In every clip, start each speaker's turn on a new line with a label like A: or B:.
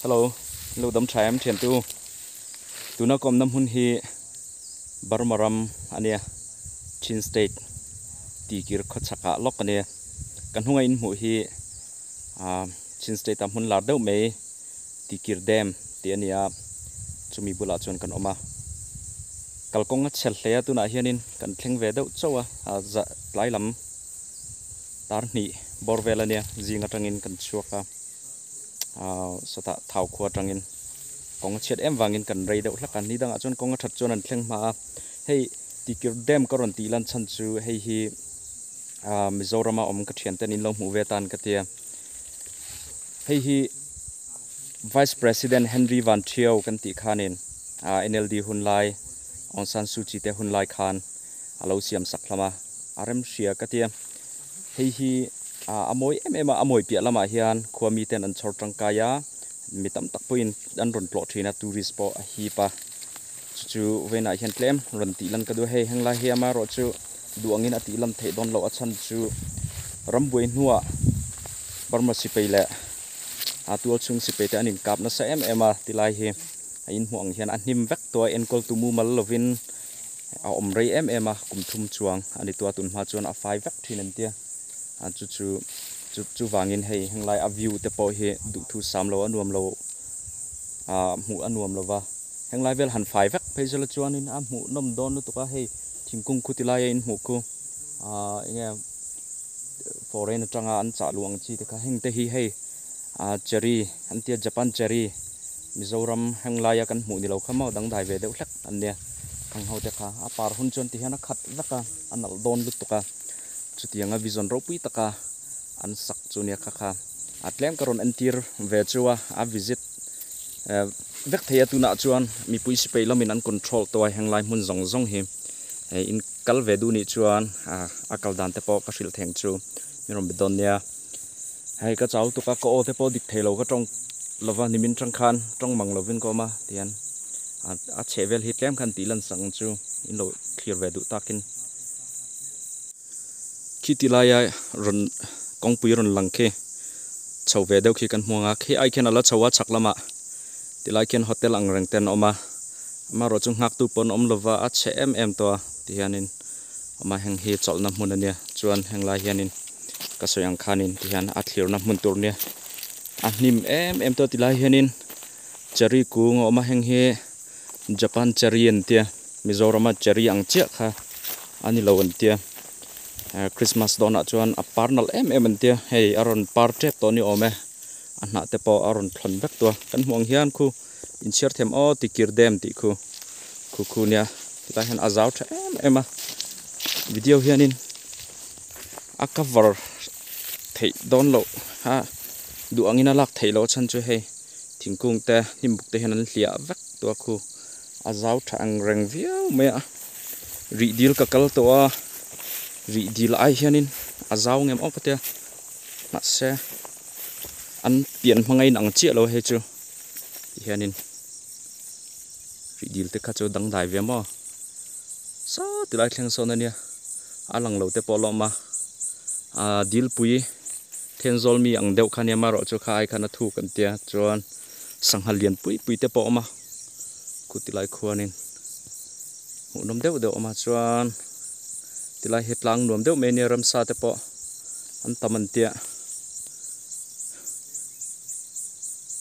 A: Hello, hello đâm trái em thiền tu nó còn năm hun hi barmaram ania Chin State ti kir khot saka lok ania kan hunga in mu hi Chin State tam hun lar deuh mai ti kir dam ti ania chumi bula chon kan oma kalkong a chel hle tu na hianin kan thleng ve deuh chowa za tlai lam tar ni borvel ania zinga tangin kan chuaka sota thau khua tangin kong chet em wangin kan rei deuh hlakan ni dang achon kong that chon an thleng ma hei tikir dam karon ti lan chan chu hei hi Mizorama om ka thian ten in lo mu ve tan ka tia hei hi Vice President Henry Van Thieu kan ti khanin NLD hunlai Aung San Suu Kyi te hunlai khan alo siam saklama RM sia ka tia hei hi amoi amoi pia lama hian khuami ten an chhor tangkaya mitam takpuin an ron plot thina tourist po a hi pa chu vena hian tlem ron ti lan ka du hei hangla hi ama ro chu duangin ati lam thei don lo achan chu rambui nuwa barma sipeile atual chung sipeite anin kap na sa ema tilai hi in huang hian anim vek to enkol tumu mal lovin om rei ema kumthum chuang ani to tun ma chuan a fai vek thinan tia chu wangin hei hanglai a view te po hi du thu sam lo anuam lo mu anuam lo wa hanglai vel han fai vek phaisala chuanin a mu nom don lu tuka hei thingkung khutilai in mu ku nge foreign atanga an cha luang chi te kha heng te hi hei cherry antia Japan cherry Mizoram hanglai kan mu ni lo khamo dang dai ve deuh hlek an nia khang ho te kha a par hun chon ti hana khat veka anal don lu tuka chutianga vision ro pui taka an sak chunia kha atlem karon antir ve chuwa a visit vek thea tu na chuan mi pui sipei lamin an control to ai hanglai mun zong zong hi in kal ve du ni chuan akal dan te po ka hril theng chu mirom bedon nia hai ka chau tu ka ko te po dik thelo ka tong lova nimin tang khan tong mang lovin ko ma tian a chevel hi tlem khan tilan sang chu in lo clear ve du takin kitilaya ron kongpui ron langke chauve deuh khi kan hmuanga khi ai khen ala chawa chaklama tilai khen hotel angreng ten oma ama ro chung hak tu pon om lova a che em to tihanin ama heng hi cholna hmun ania chuan hengla hianin ka soyang khanin tihan a thlir na hmun tur nia a hnim em to tilai hianin cherry kung oma heng hi Japan cherry an tia Mizoram cherry ang chia kha ani lo an tia Christmas dona chuan a parnal an tia hei aron par trep to ni ome anna te po aron thlon vek to kan hmuang hian khu in share them o tikir dem ti khu nia ta hen azau tha ema video hianin a cover thei don lo ha du angina lak thei lo chan chu hei thingkung te himbuk te hen an hlia vek to khu azau tha ang reng viau me ri dil ka kal to a ri dil ai hianin azau ngem opatia na se an pian hmangai nang chia lo he chu hianin ri dil te kha chu dang dai ve mo so tilai thleng son ania alang lo te polo ma dil pui thenzol mi ang deuh khania ma ro chu kha ai khana thu kan tia chuan sanghalian pui te po ma kutilai khuanin mu nom deuh ma chuan tilai hetlang nuam deuh menia ramsa te po an taman tia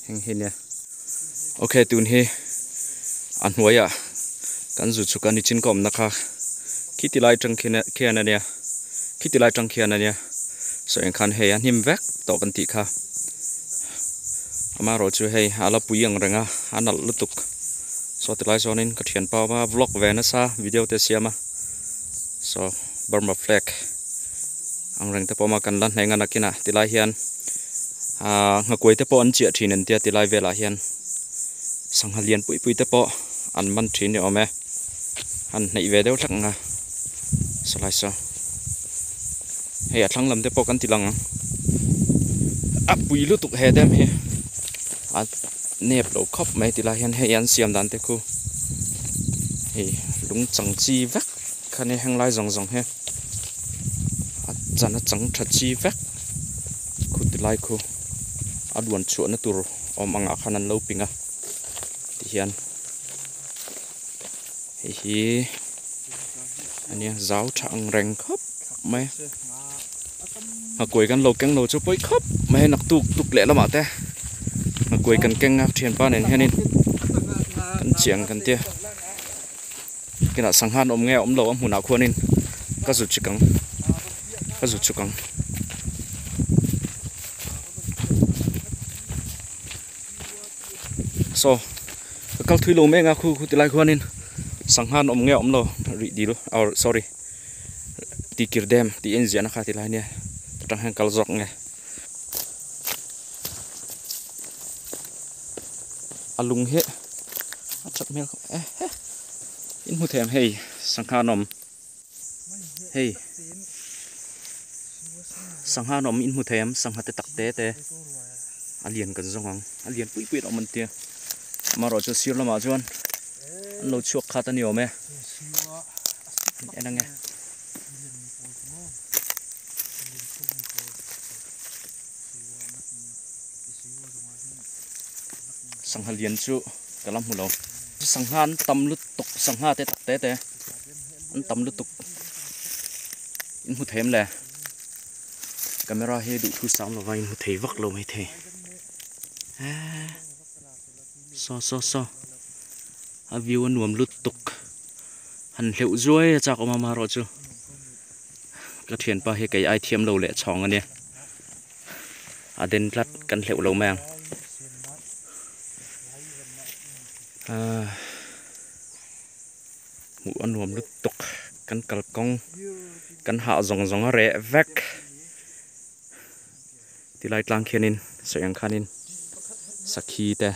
A: heng hinia okay tun hi an huaya kan zu chukan ni chin kom nakha kitilai tang khiana nia kitilai tang khiana nia so en khan he an him vek to kan ti kha ama ro chu hei ala puyang renga anal lutuk so tilai zonin ka thian pa ma vlog ve na sa video te siama so Burma flag ang reng te po ma kan lan henga nakina tilai hian ngakoi te po an chia thinen tia tilai vela hian sanghalian pui te po an man thin ni ome an nei ve deuh thak nga salai so hei athlang lam te po kan tilang a pui lu tuk he dem he a nep lo khop mai tilai hian hei an siam dan te khu hei lung chang chi vek khane hanglai zong he chana chang tha chi vek khutilai khu adwan chu na tur om anga khanan lo pinga ti hian hi ania zau thang reng khop mai mà cuốiกันlâu keng lâu cho bôi khóc mà nặc tục lẽ lắm ạ te mà cuối cần keng ngạc thiền ba nền hen cần chiang cần tia cái nào sang han om nghe om lâu om hùn áo khuôn nên các rụt chụp căng so các thứ lâu mẹ ngạc khu tị lại khuôn nên sang han om nghe om lâu đi luôn sorry tị kir dem tị en zian khát tị lại nè trong hàng cal dọc nghe alung hết chặt mèo in hụt thèm hey sang ha nom hey sang ha nom in hụt thèm sang ha te tak te alien kan zong alien pui om man tia mà rồi cho siêu là mà chuan lâu chuộc khát tan nhiều mẹ em đang nghe sang ha liền chu cả lắm hùn sang han tâm lút tục sang ha te tak te anh tâm lút tục in hụt thèm lẹ camera he đủ thu sóng là vai hụt thấy vắc lâu mấy thế so view anh nuông lút tục hành liệu ruồi chắc ông mà rồi chứ cái thuyền pa he cái ai thiêm lâu lẹ chong anh nè đến lát căn liệu lâu mang mũ ăn nuông lút tục căn cào cong căn hạ rong rẽ vác thì lại lang khenin sayang khanin sakhi te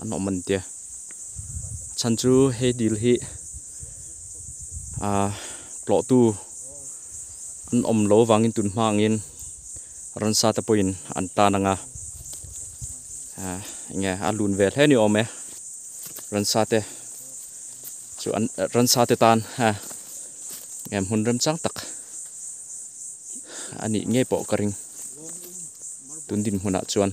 A: an man te chanchu he dil hi plo tu an lo wangin tun hmangin ran sa ta poin an ta nanga nge alun vel he ni ome ran sa te chu an ran sa te tan ngem hun ram chang tak ani nge po karing tun din huna chuan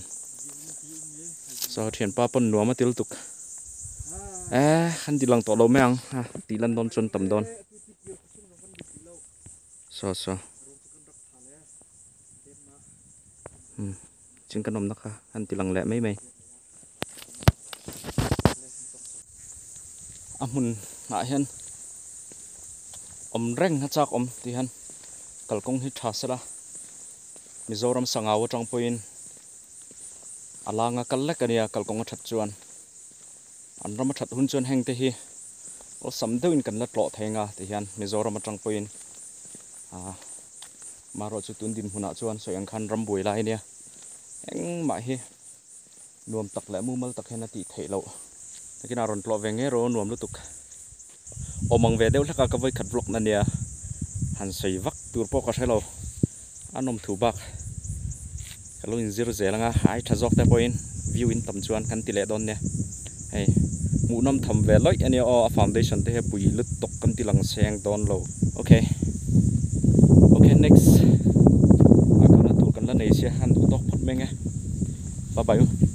A: so thian pa pon nuama til tuk han di lang to lo meang ti lan don chon tam don so ching kanom nakha han ti lang le mai mai amun na hen om reng ha chak om ti han kalkong hi thasala Mizoram sangawa trong point alanga kallek ania kalkong that chuan anram that hun chuan heng te hi o samdeuin kan la tlo thenga te hian Mizoram trong point maro chu tun din huna chuan soyang khan ram bui lai nia eng ma hi nuam tak le mu mal tak hena ti theilo takin aron tlo venge ro nuam lu tuk omang ve deuh laka ka voi khat vlog na nia han sei vak tur po ka thelo anom thu bak kalau in zero zelanga ai thazok te point view in tam chuan kan tile don ne hey mu nam tham ve loi ani o foundation te he pui lut tok kan tilang seng don lo okay next akona tu kan la nei se han tok phat menge bye bye